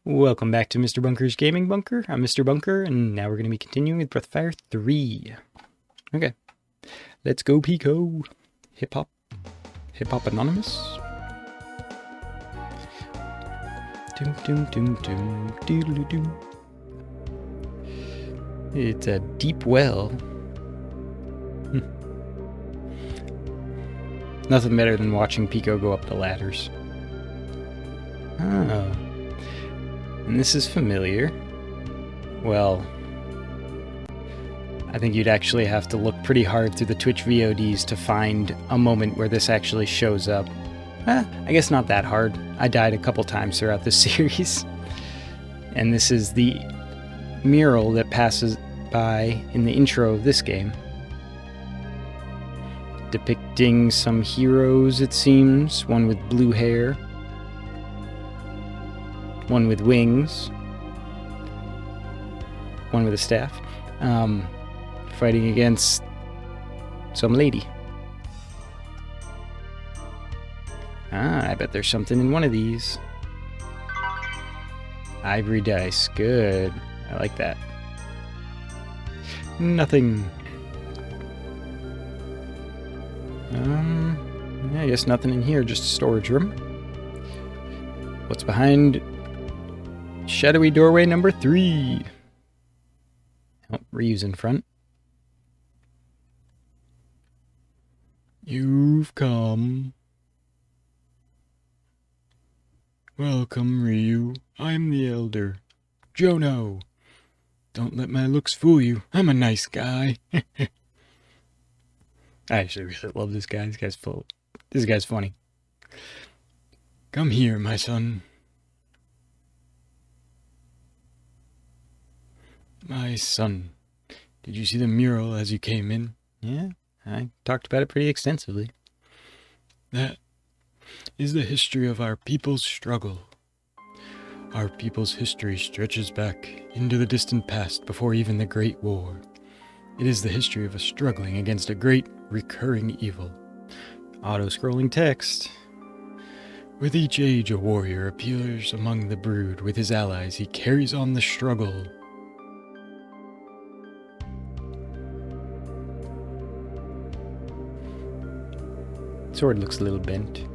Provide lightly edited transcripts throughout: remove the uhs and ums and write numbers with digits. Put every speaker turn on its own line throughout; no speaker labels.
Welcome back to Mr. Bunker's Gaming Bunker. I'm Mr. Bunker, and now we're going to be continuing with Breath of Fire 3. Okay, let's go Pico. Hip-hop. Hip-hop Anonymous. Doom, doom, doom, doom, doodly doom. It's a deep well. Nothing better than watching Pico go up the ladders. Oh. And this is familiar. Well, I think you'd actually have to look pretty hard through the Twitch VODs to find a moment where this actually shows up. I guess not that hard. I died a couple times throughout this series. And this is the mural that passes by in the intro of this game. Depicting some heroes, it seems. One with blue hair. One with wings. One with a staff. Fighting against some lady. I bet there's something in one of these. Ivory dice. Good. I like that. Nothing. Yeah, I guess nothing in here, just a storage room. What's behind shadowy doorway number 3? Oh, Ryu's in front. You've come. Welcome, Ryu. I'm the elder. Jono. Don't let my looks fool you. I'm a nice guy. I actually really love this guy. This guy's funny. Come here, my son. My son. Did you see the mural as you came in? Yeah, I talked about it pretty extensively. That is the history of our people's struggle. Our people's history stretches back into the distant past before even the Great War. It is the history of us struggling against a great recurring evil. Auto-scrolling text. With each age a warrior appears among the brood. With his allies he carries on the struggle. Sword looks a little bent.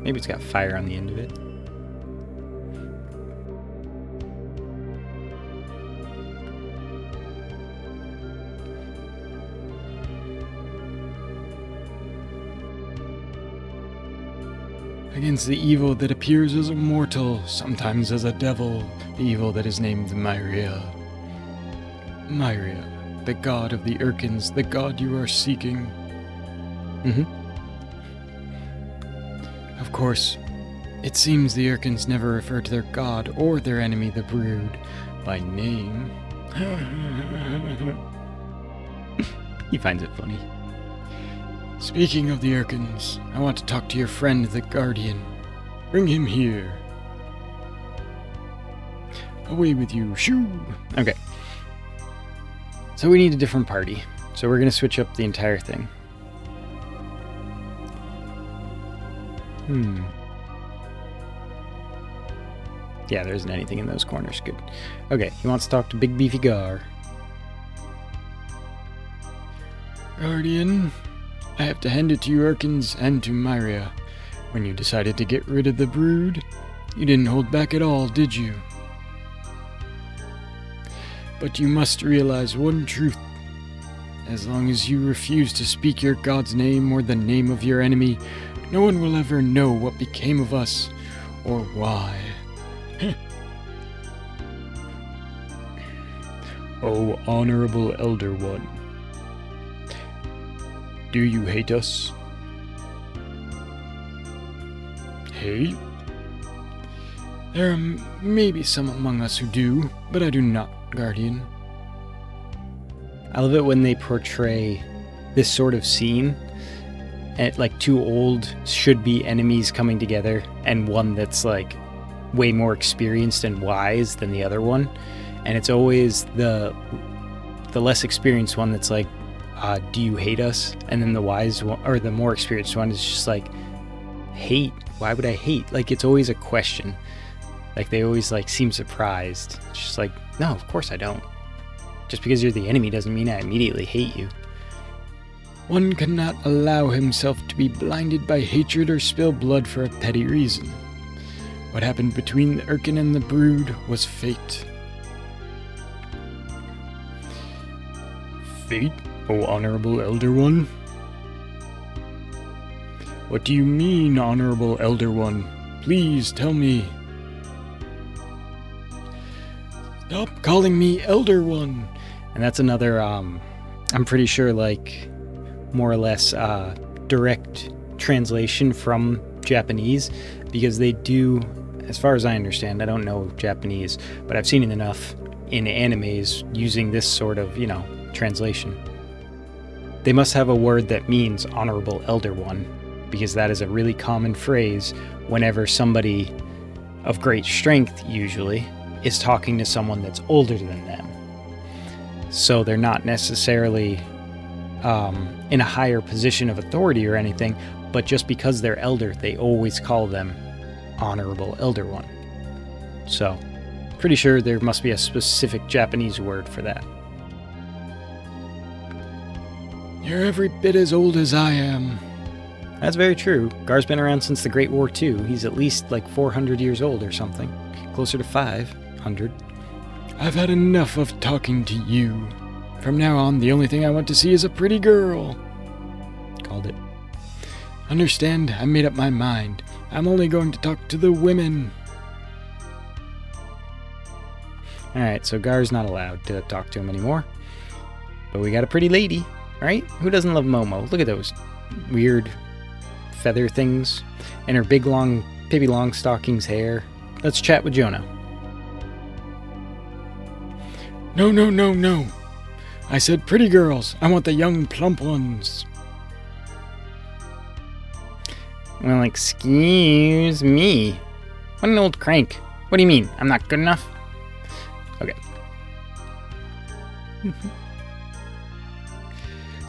Maybe it's got fire on the end of it. Against the evil that appears as a mortal, sometimes as a devil, the evil that is named Myria. Myria, the god of the Urkins, the god you are seeking. Of course, it seems the Urkins never refer to their god or their enemy, the Brood, by name. He finds it funny. Speaking of the Urkins, I want to talk to your friend, the Guardian. Bring him here. Away with you, shoo! Okay. So we need a different party. So we're going to switch up the entire thing. Yeah, there isn't anything in those corners. Good. Okay, he wants to talk to Big Beefy Gar. Guardian, I have to hand it to you Urkins and to Myria. When you decided to get rid of the Brood, you didn't hold back at all, did you? But you must realize one truth. As long as you refuse to speak your god's name or the name of your enemy, no one will ever know what became of us, or why. Oh, honorable Elder One. Do you hate us? Hate? There are maybe some among us who do, but I do not, Guardian. I love it when they portray this sort of scene. And like two old should-be enemies coming together, and one that's like way more experienced and wise than the other one. And it's always the less experienced one that's like, do you hate us? And then the wise one, or the more experienced one, is just like, hate? Why would I hate? Like, it's always a question. Like, they always, like, seem surprised. It's just like, no, of course I don't. Just because you're the enemy doesn't mean I immediately hate you. One cannot allow himself to be blinded by hatred or spill blood for a petty reason. What happened between the Urkin and the Brood was fate. Fate, O Honorable Elder One? What do you mean, Honorable Elder One? Please tell me. Stop calling me Elder One. And that's another, I'm pretty sure, like, more or less direct translation from Japanese, because they do, as far as I understand, I don't know Japanese, but I've seen it enough in animes using this sort of, translation. They must have a word that means Honorable Elder One, because that is a really common phrase whenever somebody of great strength, usually, is talking to someone that's older than them. So they're not necessarily in a higher position of authority or anything, but just because they're elder, they always call them Honorable Elder One. So, pretty sure there must be a specific Japanese word for that. You're every bit as old as I am. That's very true. Gar's been around since the Great War too. He's at least like 400 years old or something. Closer to 500. I've had enough of talking to you. From now on, the only thing I want to see is a pretty girl. Called it. Understand? I made up my mind. I'm only going to talk to the women. Alright, so Gar's not allowed to talk to him anymore. But we got a pretty lady, right? Who doesn't love Momo? Look at those weird feather things. And her big long Pippi Longstocking's hair. Let's chat with Jonah. No, no, no, no. I said pretty girls. I want the young, plump ones. Well, excuse me. What an old crank. What do you mean? I'm not good enough? Okay.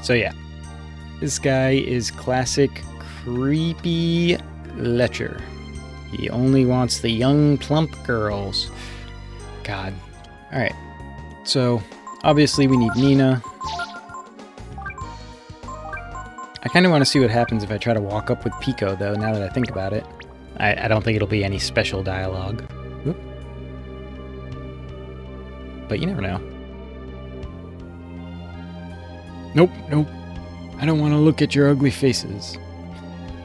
So yeah. This guy is classic creepy lecher. He only wants the young, plump girls. God. Alright. So, obviously we need Nina. I kind of want to see what happens if I try to walk up with Pico, though, now that I think about it. I don't think it'll be any special dialogue. Oop. But you never know. Nope, nope. I don't want to look at your ugly faces.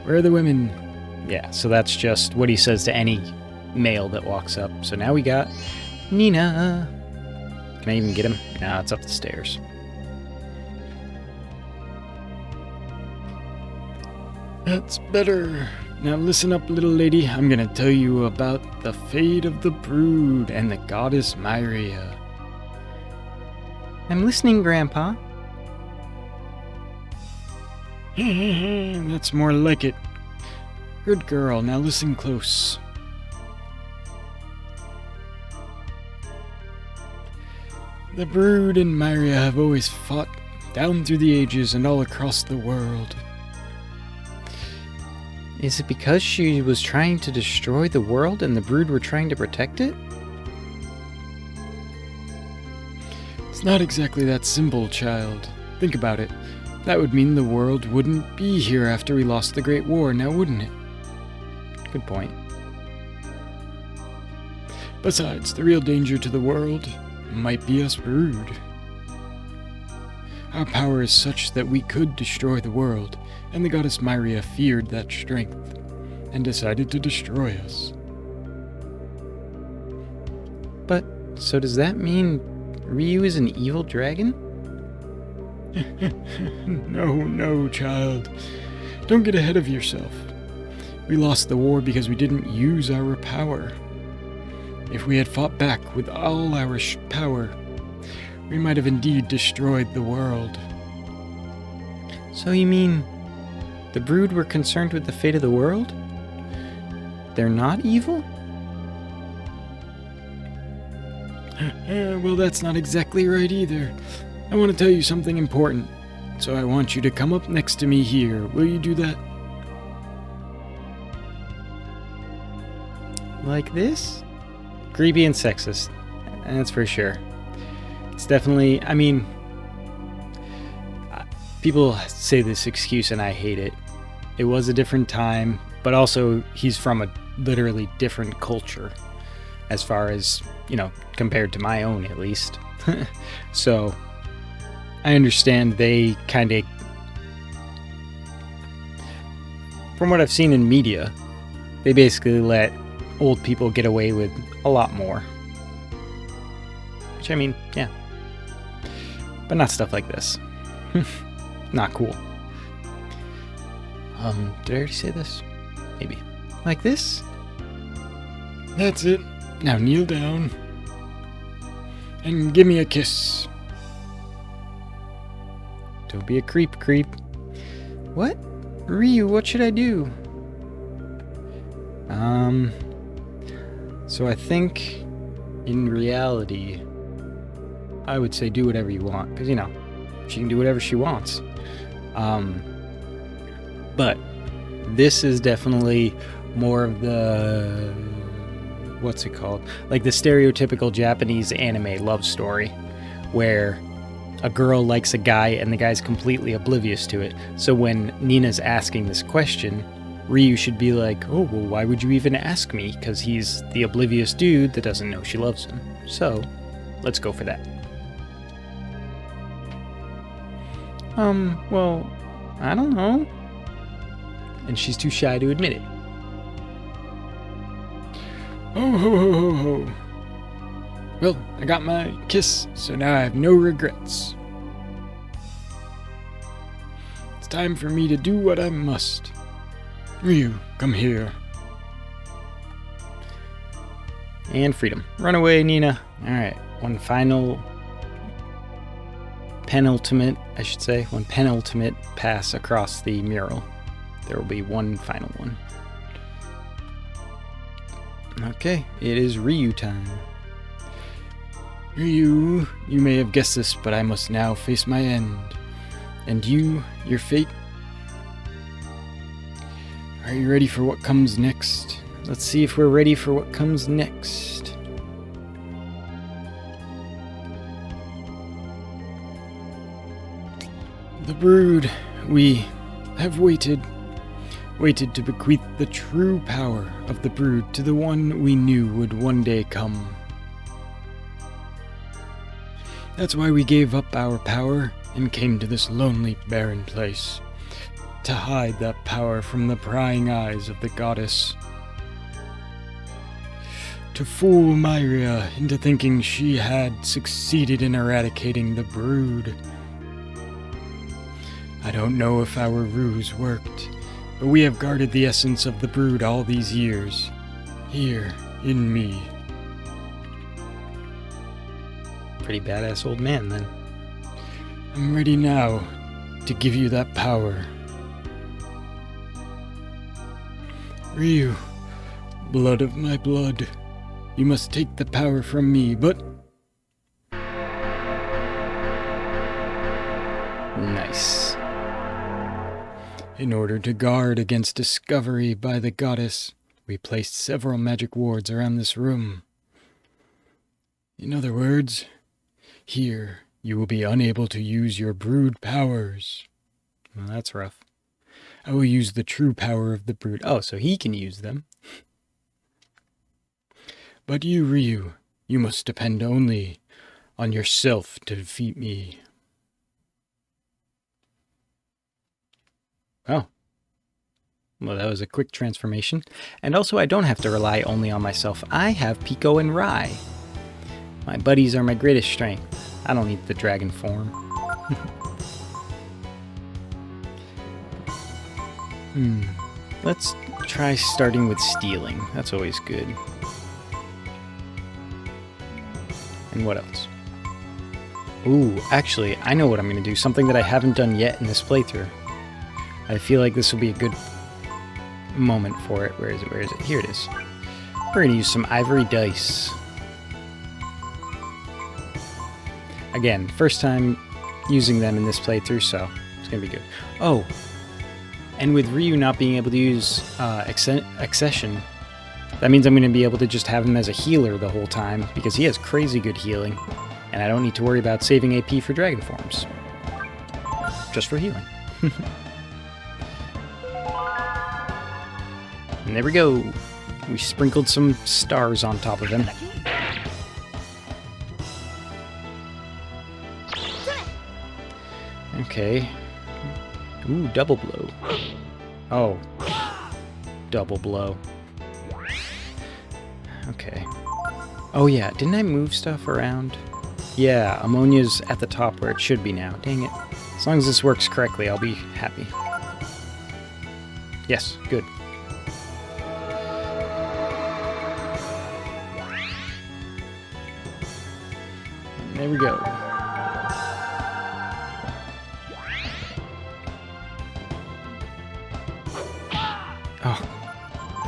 Where are the women? Yeah, so that's just what he says to any male that walks up. So now we got Nina. Can I even get him? No, it's up the stairs. That's better. Now listen up, little lady. I'm gonna tell you about the fate of the Brood and the goddess Myria. I'm listening, Grandpa. That's more like it. Good girl, now listen close. The Brood and Myria have always fought down through the ages and all across the world. Is it because she was trying to destroy the world and the Brood were trying to protect it? It's not exactly that simple, child. Think about it. That would mean the world wouldn't be here after we lost the Great War, now wouldn't it? Good point. Besides, the real danger to the world might be us Brood. Our power is such that we could destroy the world, and the goddess Myria feared that strength, and decided to destroy us. But, so does that mean Ryu is an evil dragon? No, child. Don't get ahead of yourself. We lost the war because we didn't use our power. If we had fought back with all our power, we might have indeed destroyed the world. So you mean the Brood were concerned with the fate of the world? They're not evil? Well, that's not exactly right either. I want to tell you something important, so I want you to come up next to me here. Will you do that? Like this? creepy and sexist. That's for sure. It's definitely, I mean, people say this excuse and I hate it. It was a different time, but also he's from a literally different culture as far as, you know, compared to my own at least. So I understand they kind of, from what I've seen in media, they basically let old people get away with a lot more. Which, I mean, yeah. But not stuff like this. Not cool. Did I already say this? Maybe. Like this? That's it. Now kneel down. And give me a kiss. Don't be a creep. What? Ryu, what should I do? So I think in reality, I would say do whatever you want, because, you know, she can do whatever she wants. But this is definitely more of the, what's it called? Like the stereotypical Japanese anime love story, where a girl likes a guy and the guy's completely oblivious to it. So when Nina's asking this question, Ryu should be like, oh, well, why would you even ask me? Because he's the oblivious dude that doesn't know she loves him. So, let's go for that. Well, I don't know. And she's too shy to admit it. Oh, ho, ho, ho, ho. Well, I got my kiss, so now I have no regrets. It's time for me to do what I must. Ryu, come here. And freedom. Run away, Nina. Alright, one penultimate pass across the mural. There will be one final one. Okay, it is Ryu time. Ryu, you may have guessed this, but I must now face my end. And you, your fate. Are you ready for what comes next? Let's see if we're ready for what comes next. The brood, we have waited to bequeath the true power of the brood to the one we knew would one day come. That's why we gave up our power and came to this lonely, barren place, to hide that power from the prying eyes of the goddess. To fool Myria into thinking she had succeeded in eradicating the brood. I don't know if our ruse worked, but we have guarded the essence of the brood all these years, here in me. Pretty badass old man, then. I'm ready now to give you that power. Ryu, blood of my blood, you must take the power from me, but... Nice. In order to guard against discovery by the goddess, we placed several magic wards around this room. In other words, here you will be unable to use your brood powers. Well, that's rough. I will use the true power of the brood. Oh, so he can use them. But you, Ryu, you must depend only on yourself to defeat me. Oh. Well, that was a quick transformation. And also, I don't have to rely only on myself. I have Pico and Rai. My buddies are my greatest strength. I don't need the dragon form. Let's try starting with stealing. That's always good. And what else? Ooh, actually, I know what I'm going to do. Something that I haven't done yet in this playthrough. I feel like this will be a good moment for it. Where is it? Here it is. We're going to use some ivory dice. Again, first time using them in this playthrough, so it's going to be good. Oh, and with Ryu not being able to use accession, That means I'm going to be able to just have him as a healer the whole time, because he has crazy good healing, and I don't need to worry about saving AP for dragon forms. Just for healing. And there we go. We sprinkled some stars on top of him. Okay. Ooh, double blow. Oh. Double blow. Okay. Oh yeah, didn't I move stuff around? Yeah, ammonia's at the top where it should be now. Dang it. As long as this works correctly, I'll be happy. Yes, good. And there we go. Oh.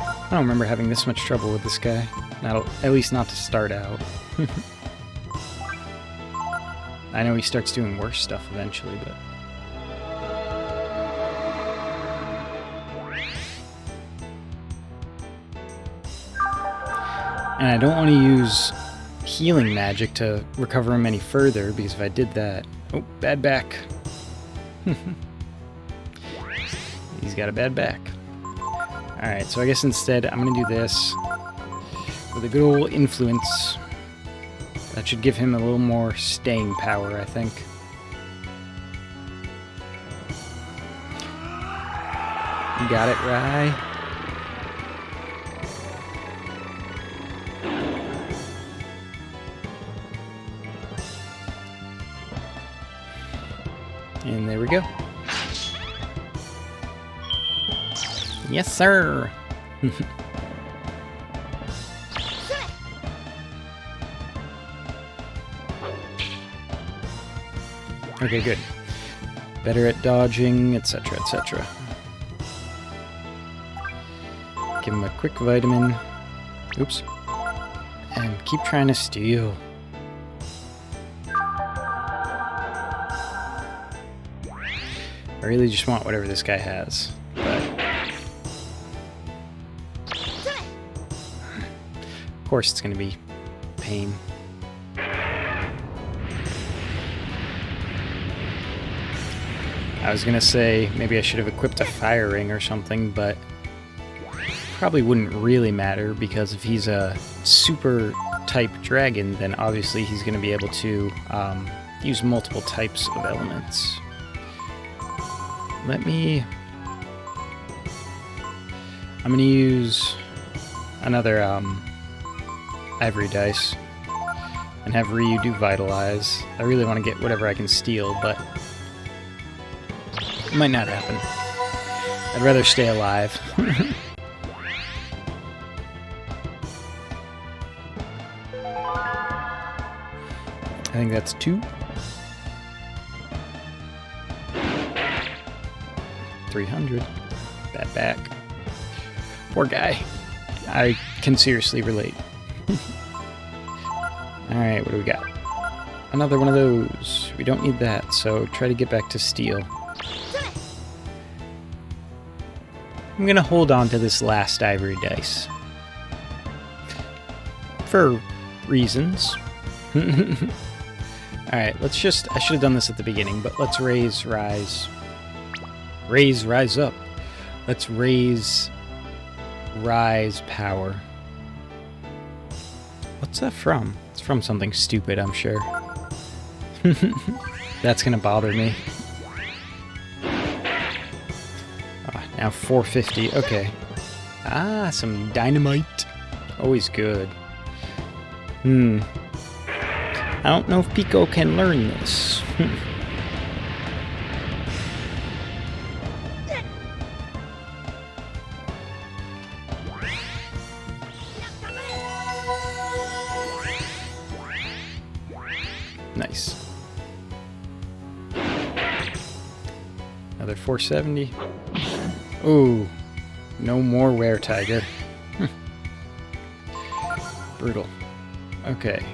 I don't remember having this much trouble with this guy. At least not to start out. I know he starts doing worse stuff eventually, but... And I don't want to use healing magic to recover him any further, because if I did that... Oh, bad back. He's got a bad back. Alright, so I guess instead I'm going to do this with a good old influence. That should give him a little more staying power, I think. You got it, Rye. And there we go. Yes, sir! Okay, good. Better at dodging, etc., etc. Give him a quick vitamin. Oops. And keep trying to steal. I really just want whatever this guy has. But... of course it's going to be pain. I was gonna say maybe I should have equipped a fire ring or something, but probably wouldn't really matter, because if he's a super type dragon, then obviously he's gonna be able to use multiple types of elements. I'm gonna use another ivory dice and have Ryu do Vitalize. I really want to get whatever I can steal, but it might not happen. I'd rather stay alive. I think that's 2. 300. Bad back. Poor guy. I can seriously relate. Alright, what do we got? Another one of those. We don't need that, so try to get back to steel. I'm gonna hold on to this last ivory dice. For reasons. Alright, let's just... I should have done this at the beginning, but let's raise, rise. Raise, rise up. Let's raise, rise power. What's that from? It's from something stupid, I'm sure. That's gonna bother me. Now 450, okay. Ah, some dynamite. Always good. I don't know if Pico can learn this. Nice. Another 470. Ooh, no more were-tiger. Brutal. Okay.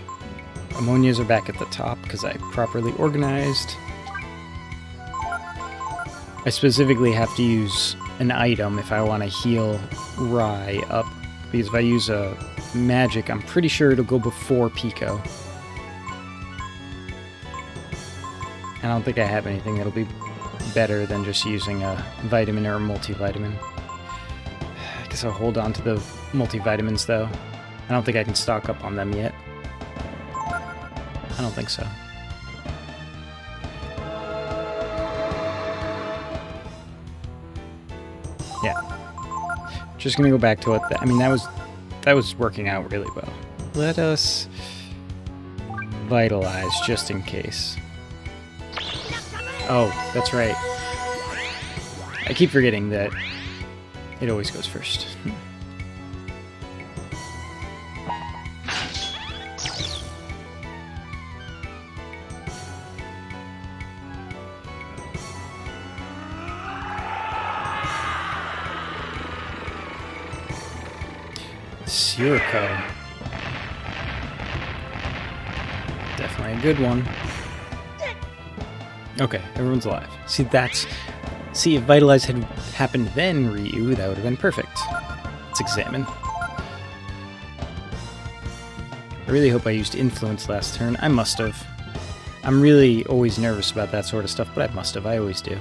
Ammonias are back at the top because I properly organized. I specifically have to use an item if I want to heal Rye up because if I use a magic, I'm pretty sure it'll go before Pico. I don't think I have anything that'll be better than just using a vitamin or a multivitamin. I guess I'll hold on to the multivitamins, though. I don't think I can stock up on them yet. I don't think so. Yeah. Just gonna go back to what I mean, that was working out really well. Let us vitalize just in case. Oh, that's right. I keep forgetting that it always goes first. Sirocco. Definitely a good one. Okay, everyone's alive. See, if Vitalize had happened then, Ryu, that would have been perfect. Let's examine. I really hope I used Influence last turn. I must have. I'm really always nervous about that sort of stuff, but I must have. I always do.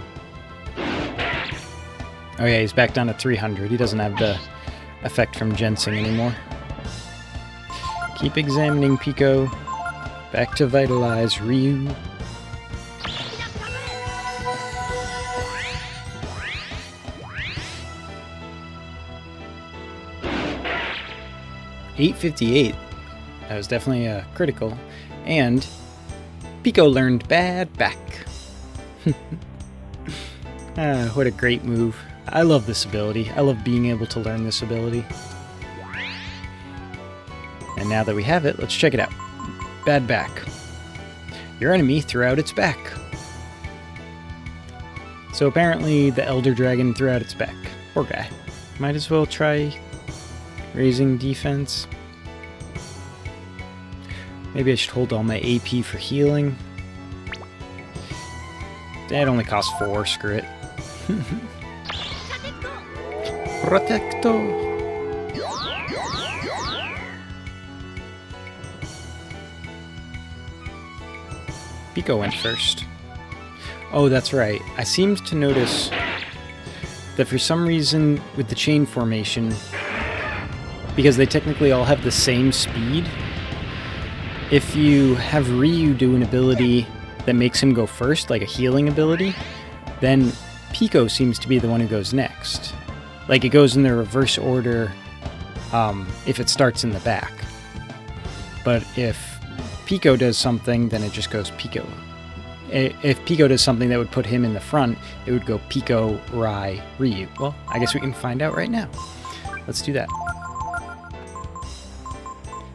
Oh yeah, he's back down to 300. He doesn't have the effect from Ginseng anymore. Keep examining, Pico. Back to Vitalize, Ryu. $858. That was definitely a critical. And Pico learned Bad Back. What a great move. I love this ability. I love being able to learn this ability. And now that we have it, let's check it out. Bad Back. Your enemy threw out its back. So apparently the Elder Dragon threw out its back. Poor guy. Might as well try raising defense. Maybe I should hold all my AP for healing. That only costs 4, screw it. Protecto! Pico went first. Oh, that's right. I seemed to notice that for some reason with the chain formation, because they technically all have the same speed, if you have Ryu do an ability that makes him go first, like a healing ability, then Pico seems to be the one who goes next. Like, it goes in the reverse order if it starts in the back. But if Pico does something, then it just goes Pico. If Pico does something that would put him in the front, it would go Pico, Rai, Ryu. Well, I guess we can find out right now. Let's do that.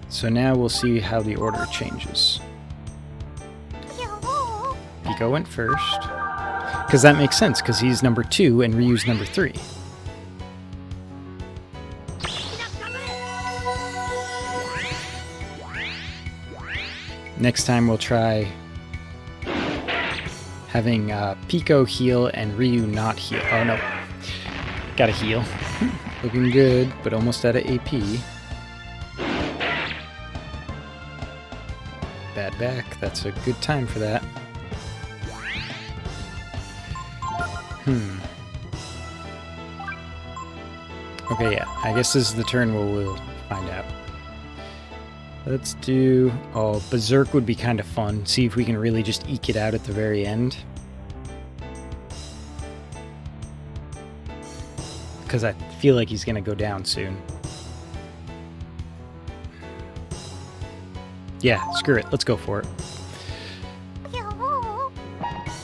So now we'll see how the order changes. Pico went first. Because that makes sense, because he's number 2 and Ryu's number 3. Next time we'll try having Pico heal and Ryu not heal. Oh no, gotta heal. Looking good, but almost out of AP. Bad back, that's a good time for that. Okay, yeah, I guess this is the turn where we'll find out. Let's do... Oh, Berserk would be kind of fun. See if we can really just eke it out at the very end. Because I feel like he's going to go down soon. Yeah, screw it. Let's go for it.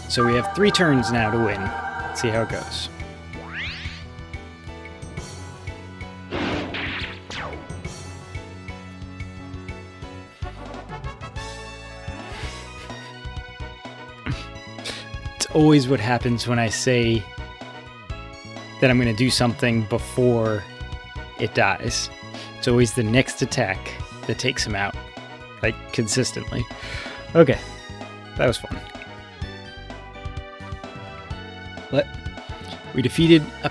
So we have 3 turns now to win. Let's see how it goes. Always what happens when I say that I'm going to do something before it dies. It's always the next attack that takes him out, like, consistently. Okay, that was fun. We defeated a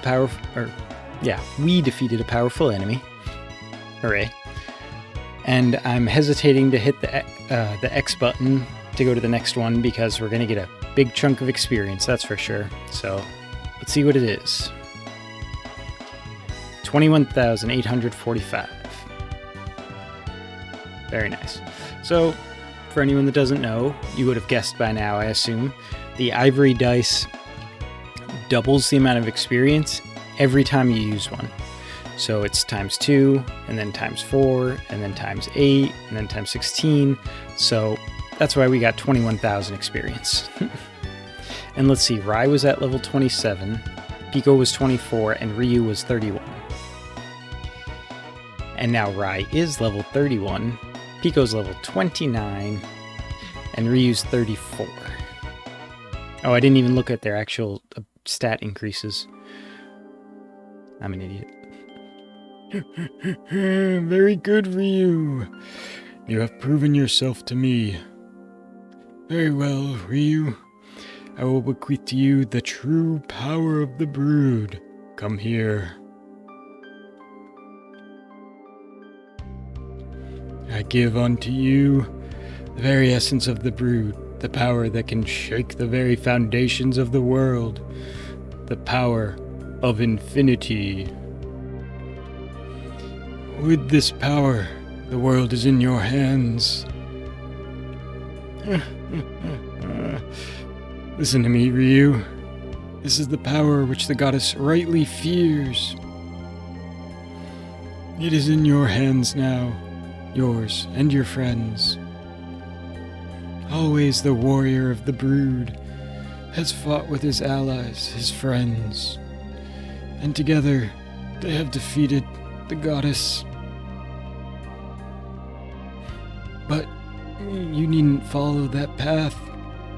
powerful enemy. Hooray. And I'm hesitating to hit the X button to go to the next one because we're going to get a big chunk of experience, that's for sure. So let's see what it is. 21,845. Very nice. So, for anyone that doesn't know, you would have guessed by now, I assume, the ivory dice doubles the amount of experience every time you use one. So it's times 2, and then times 4, and then times 8, and then times 16. So that's why we got 21,000 experience. And let's see, Rai was at level 27, Pico was 24, and Ryu was 31. And now Rai is level 31, Pico's level 29, and Ryu's 34. Oh, I didn't even look at their actual stat increases. I'm an idiot. Very good, Ryu. You have proven yourself to me. Very well, Ryu. I will bequeath to you the true power of the brood. Come here. I give unto you the very essence of the brood, the power that can shake the very foundations of the world, the power of infinity. With this power, the world is in your hands. Listen to me, Ryu. This is the power which the goddess rightly fears. It is in your hands now, yours and your friends. Always the warrior of the brood has fought with his allies, his friends, and together they have defeated the goddess. But you needn't follow that path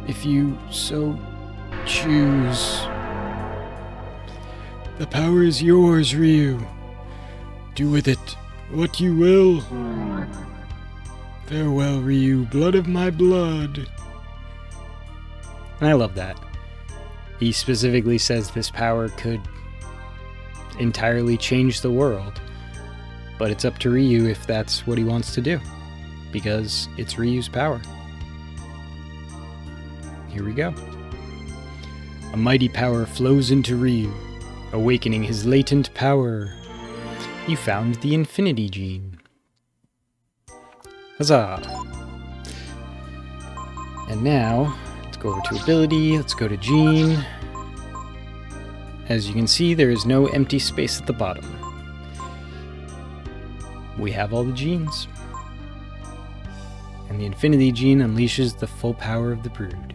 if you so choose. The power is yours, Ryu. Do with it what you will. Farewell, Ryu, blood of my blood. And I love that. He specifically says this power could entirely change the world. But it's up to Ryu if that's what he wants to do. Because it's Ryu's power. Here we go. A mighty power flows into Ryu, awakening his latent power. You found the Infinity Gene. Huzzah! And now, let's go over to Ability, let's go to Gene. As you can see, there is no empty space at the bottom. We have all the genes. And the Infinity Gene unleashes the full power of the brood.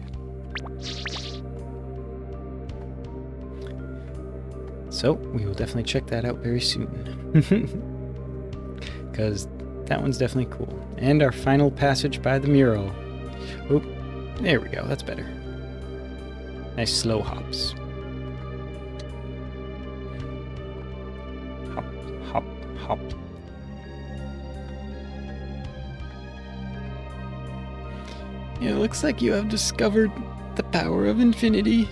So, we will definitely check that out very soon. Because that one's definitely cool. And our final passage by the mural. Oh, there we go, that's better. Nice slow hops. Hop, hop, hop. It looks like you have discovered the power of infinity.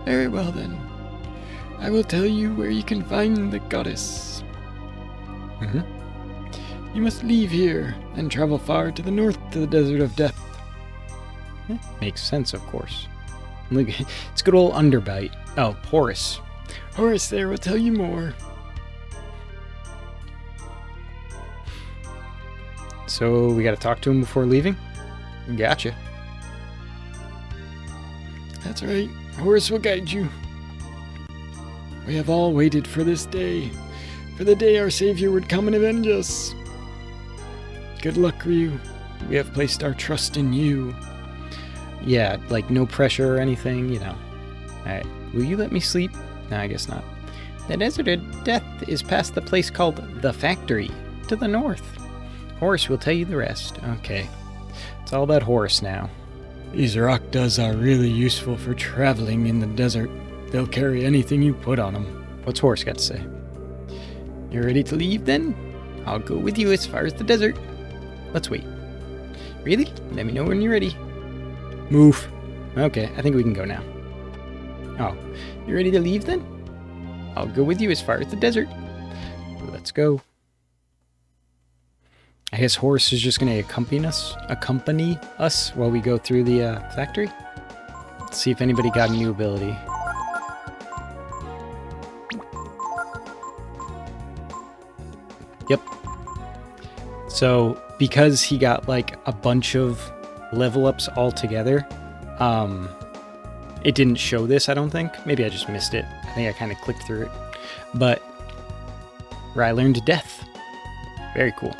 Very well then. I will tell you where you can find the goddess. You must leave here and travel far to the north to the Desert of Death. Makes sense, of course. Look, it's good old Underbite. Oh, Horus. Horus there will tell you more. So, we gotta talk to him before leaving? Gotcha. That's right. Horus will guide you. We have all waited for this day. For the day our Savior would come and avenge us. Good luck, Ryu. We have placed our trust in you. Yeah, like no pressure or anything, you know. Alright, will you let me sleep? No, I guess not. The Desert of Death is past the place called The Factory, to the north. Horus will tell you the rest. Okay. It's all about Horus now. These rock duds are really useful for traveling in the desert. They'll carry anything you put on them. What's Horus got to say? You ready to leave then? I'll go with you as far as the desert. Let's wait. Really? Let me know when you're ready. Move. Okay, I think we can go now. Oh, you ready to leave then? I'll go with you as far as the desert. Let's go. I guess Horse is just going to accompany us while we go through the factory. Let's see if anybody got a new ability. Yep. So because he got like a bunch of level ups all together, it didn't show this, I don't think. Maybe I just missed it. I think I kind of clicked through it. But I learned Death. Very cool.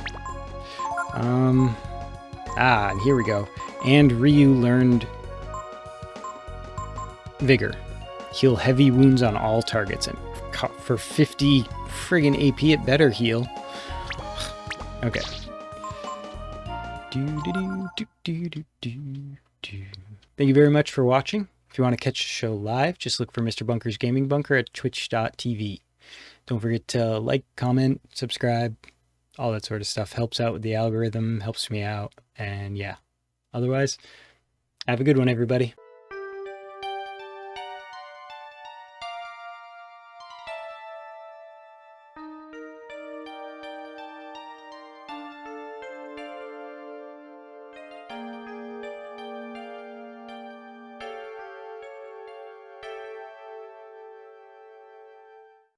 And here we go. And Ryu learned Vigor. Heal heavy wounds on all targets. And for 50 friggin' AP, it better heal. Okay. Thank you very much for watching. If you want to catch the show live, just look for Mr. Bunker's Gaming Bunker at twitch.tv. Don't forget to like, comment, subscribe, all that sort of stuff. Helps out with the algorithm, helps me out, and yeah. Otherwise, have a good one, everybody.